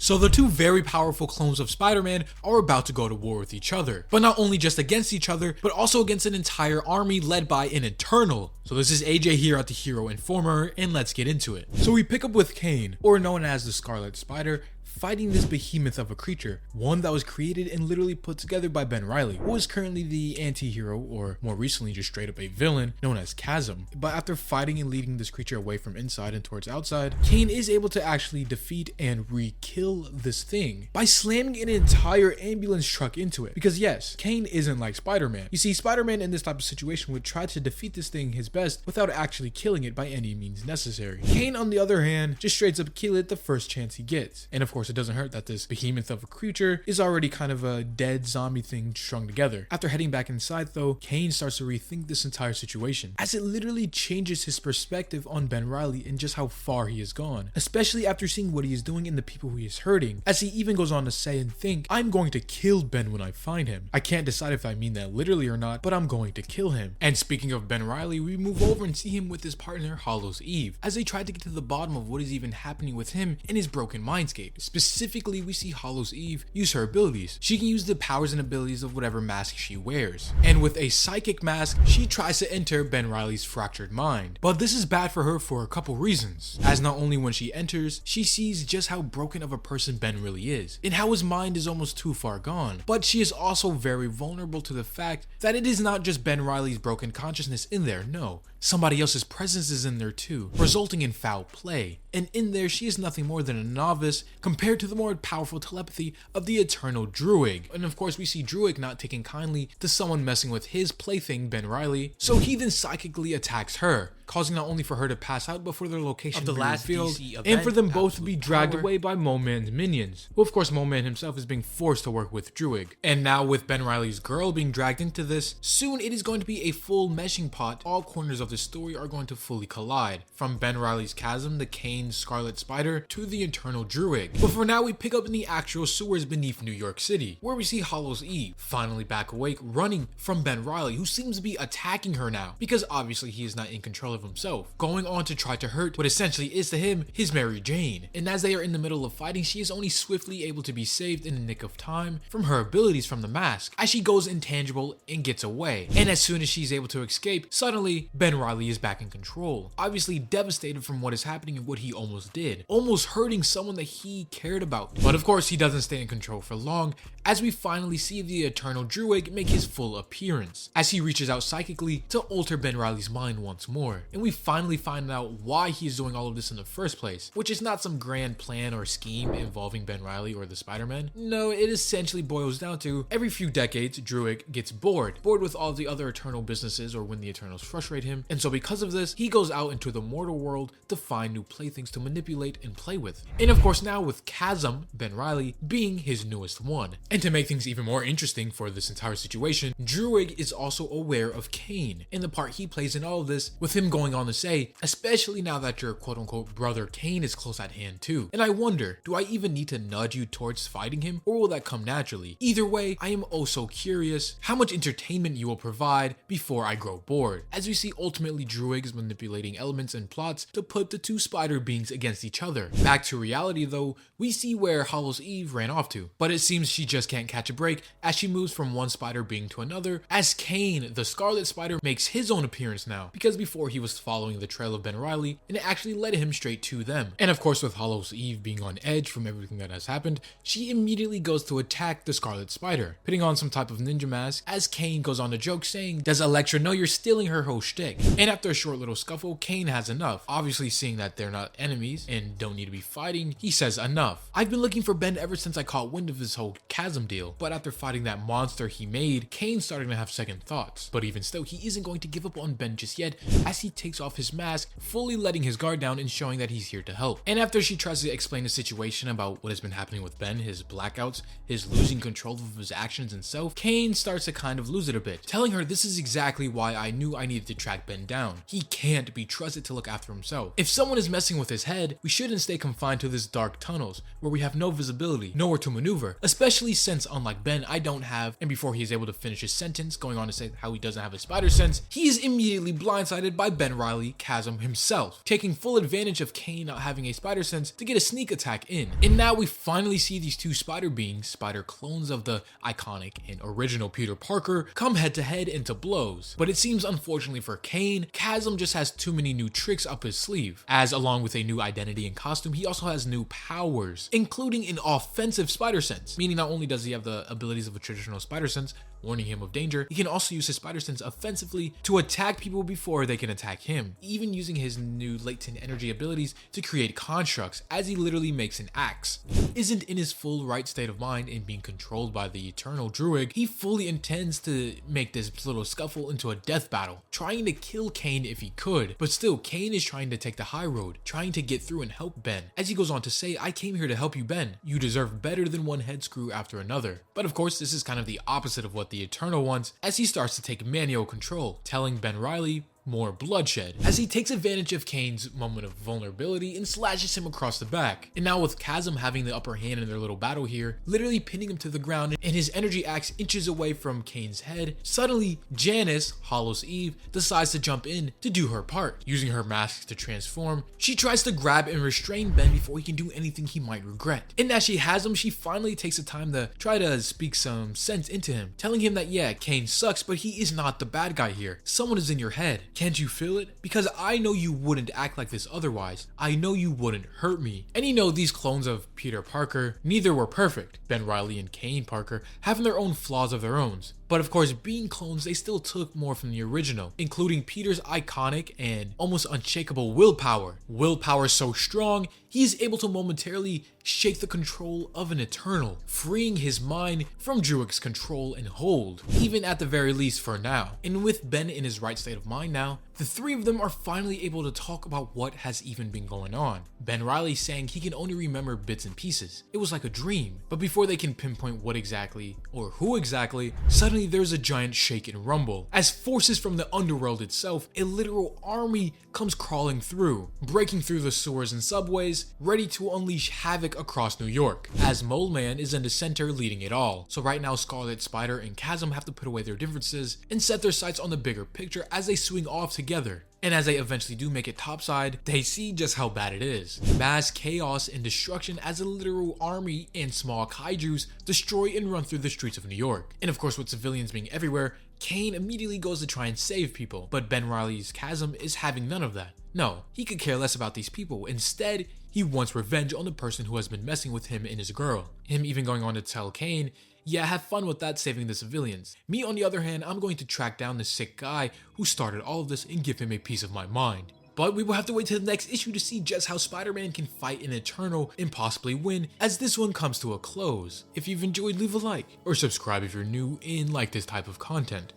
So the two very powerful clones of Spider-Man are about to go to war with each other, but not only just against each other, but also against an entire army led by an Eternal. So this is AJ here at the Hero Informer, and let's get into it. So we pick up with Kane, or known as the Scarlet Spider, fighting this behemoth of a creature, one that was created and literally put together by Ben Reilly, who is currently the anti-hero, or more recently just straight up a villain, known as Chasm. But after fighting and leading this creature away from inside and towards outside, Kane is able to actually defeat and re-kill this thing by slamming an entire ambulance truck into it. Because yes, Kane isn't like Spider-Man. You see, Spider-Man in this type of situation would try to defeat this thing his best without actually killing it by any means necessary. Kane, on the other hand, just straight up kill it the first chance he gets. And of course, it doesn't hurt that this behemoth of a creature is already kind of a dead zombie thing strung together. After heading back inside though, Kane starts to rethink this entire situation, as it literally changes his perspective on Ben Reilly and just how far he has gone, especially after seeing what he is doing and the people who he is hurting, as he even goes on to say and think, "I'm going to kill Ben when I find him. I can't decide if I mean that literally or not, but I'm going to kill him." And speaking of Ben Reilly, we move over and see him with his partner Hallows Eve, as they try to get to the bottom of what is even happening with him in his broken mindscape. Specifically, we see Hallows Eve use her abilities. She can use the powers and abilities of whatever mask she wears. And with a psychic mask, she tries to enter Ben Reilly's fractured mind. But this is bad for her for a couple reasons, as not only when she enters, she sees just how broken of a person Ben really is, and how his mind is almost too far gone. But she is also very vulnerable to the fact that it is not just Ben Reilly's broken consciousness in there, no. Somebody else's presence is in there too, resulting in foul play. And in there, she is nothing more than a novice compared to the more powerful telepathy of the Eternal Druid. And of course, we see Druid not taking kindly to someone messing with his plaything, Ben Reilly, so he then psychically attacks her, causing not only for her to pass out, but for their location to be revealed, and for them both to be dragged away by Mo-Man's minions. Well, of course, Mo-Man himself is being forced to work with Druid. And now with Ben Reilly's girl being dragged into this, soon it is going to be a full meshing pot. All corners of the story are going to fully collide, from Ben Reilly's Chasm, the Kaine Scarlet Spider, to the Eternal Druid. But for now, we pick up in the actual sewers beneath New York City, where we see Hallows Eve, finally back awake, running from Ben Reilly, who seems to be attacking her now, because obviously he is not in control of himself, going on to try to hurt what essentially is to him his Mary Jane. And as they are in the middle of fighting, she is only swiftly able to be saved in the nick of time from her abilities from the mask, as she goes intangible and gets away. And as soon as she's able to escape, suddenly Ben Reilly is back in control, obviously devastated from what is happening and what he almost did, almost hurting someone that he cared about. But of course, he doesn't stay in control for long, as we finally see the Eternal Druid make his full appearance, as he reaches out psychically to alter Ben Reilly's mind once more. And we finally find out why he is doing all of this in the first place, which is not some grand plan or scheme involving Ben Reilly or the Spider-Man. No, it essentially boils down to every few decades, Druid gets bored with all the other Eternal businesses, or when the Eternals frustrate him. And so because of this, he goes out into the mortal world to find new playthings to manipulate and play with. And of course, now with Chasm, Ben Reilly, being his newest one. And to make things even more interesting for this entire situation, Druid is also aware of Kane and the part he plays in all of this, with him going on to say, especially now that your quote-unquote brother Kane is close at hand too. And I wonder, do I even need to nudge you towards fighting him, or will that come naturally? Either way, I am oh so curious how much entertainment you will provide before I grow bored. As we see, ultimately Druid is manipulating elements and plots to put the two spider beings against each other. Back to reality though, we see where Hallows Eve ran off to, but it seems she just can't catch a break as she moves from one spider being to another, as Kane, the Scarlet Spider, makes his own appearance now, because before he was following the trail of Ben Reilly, and it actually led him straight to them. And of course, with Hallows Eve being on edge from everything that has happened, she immediately goes to attack the Scarlet Spider, putting on some type of ninja mask, as Kane goes on to joke saying, "Does Elektra know you're stealing her whole shtick?" And after a short little scuffle, Kane has enough. Obviously seeing that they're not enemies and don't need to be fighting, he says enough. "I've been looking for Ben ever since I caught wind of this whole Chasm deal." But after fighting that monster he made, Kane's starting to have second thoughts. But even still, he isn't going to give up on Ben just yet, as he takes off his mask, fully letting his guard down and showing that he's here to help. And after she tries to explain the situation about what has been happening with Ben, his blackouts, his losing control of his actions and self, Kane starts to kind of lose it a bit, telling her this is exactly why I knew I needed to track Ben down. He can't be trusted to look after himself. If someone is messing with his head, we shouldn't stay confined to this dark tunnels where we have no visibility, nowhere to maneuver, especially sense, unlike Ben, I don't have. And before he is able to finish his sentence, going on to say how he doesn't have a spider sense, he is immediately blindsided by Ben Reilly, Chasm himself, taking full advantage of Kane not having a spider sense to get a sneak attack in. And now we finally see these two spider beings, spider clones of the iconic and original Peter Parker, come head to head into blows. But it seems, unfortunately for Kane, Chasm just has too many new tricks up his sleeve, as along with a new identity and costume, he also has new powers, including an offensive spider sense, meaning not only does he have the abilities of a traditional spider sense, warning him of danger, he can also use his spider sense offensively to attack people before they can attack him, even using his new latent energy abilities to create constructs, as he literally makes an axe. He isn't in his full right state of mind and being controlled by the eternal Druid. He fully intends to make this little scuffle into a death battle, trying to kill Kane if he could, but still Kane is trying to take the high road, trying to get through and help Ben. As he goes on to say, I came here to help you, Ben. You deserve better than one head screw after another. But of course, this is kind of the opposite of what the Eternal wants, as he starts to take manual control, telling Ben Reilly more bloodshed, as he takes advantage of Kane's moment of vulnerability and slashes him across the back. And now with Chasm having the upper hand in their little battle here, literally pinning him to the ground, and his energy axe inches away from Kane's head, suddenly Janice, Hallows Eve, decides to jump in to do her part. Using her mask to transform, she tries to grab and restrain Ben before he can do anything he might regret. And as she has him, she finally takes the time to try to speak some sense into him, telling him that yeah, Kane sucks, but he is not the bad guy here. Someone is in your head. Can't you feel it? Because I know you wouldn't act like this otherwise. I know you wouldn't hurt me. And you know, these clones of Peter Parker, neither were perfect. Ben Reilly and Kaine Parker having their own flaws of their own. But of course, being clones, they still took more from the original, including Peter's iconic and almost unshakable willpower. Willpower so strong, he is able to momentarily shake the control of an Eternal, freeing his mind from Druid's control and hold, even at the very least for now. And with Ben in his right state of mind now, the three of them are finally able to talk about what has even been going on. Ben Reilly saying he can only remember bits and pieces. It was like a dream. But before they can pinpoint what exactly or who exactly, suddenly there's a giant shake and rumble, as forces from the underworld itself, a literal army, comes crawling through, breaking through the sewers and subways, ready to unleash havoc across New York, as Mole Man is in the center leading it all. So right now Scarlet Spider and Chasm have to put away their differences and set their sights on the bigger picture as they swing off together. And as they eventually do make it topside, they see just how bad it is. Mass chaos and destruction as a literal army and small kaijus destroy and run through the streets of New York. And of course, with civilians being everywhere, Kane immediately goes to try and save people, but Ben Reilly's Chasm is having none of that. No, he could care less about these people. Instead, he wants revenge on the person who has been messing with him and his girl. Him even going on to tell Kane, yeah, have fun with that, saving the civilians. Me, on the other hand, I'm going to track down the sick guy who started all of this and give him a piece of my mind. But we will have to wait till the next issue to see just how Spider-Man can fight an Eternal and possibly win, as this one comes to a close. If you've enjoyed, leave a like, or subscribe if you're new and like this type of content.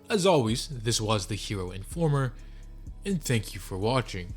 As always, this was the Hero Informer, and thank you for watching.